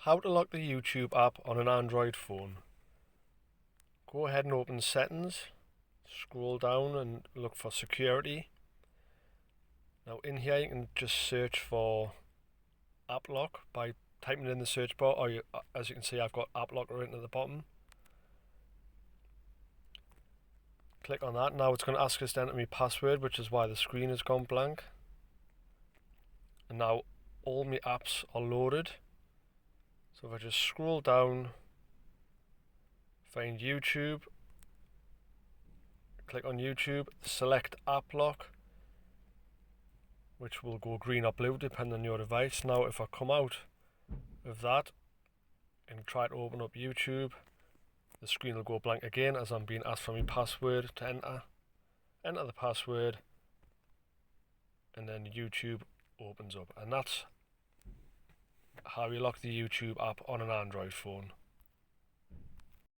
How to lock the YouTube app on an Android phone. Go ahead and open settings, scroll down and look for security. Now in here you can just search for app lock by typing it in the search bar, or as you can see I've got app lock written at the bottom. Click on that. Now it's going to ask us to enter my password, which is why the screen has gone blank. And now all my apps are loaded. So if I just scroll down, find YouTube, click on YouTube, select app lock, which will go green or blue depending on your device. Now if I come out of that and try to open up YouTube, the screen will go blank again as I'm being asked for my password to enter. Enter the password and then YouTube opens up, and that's how you lock the YouTube app on an Android phone.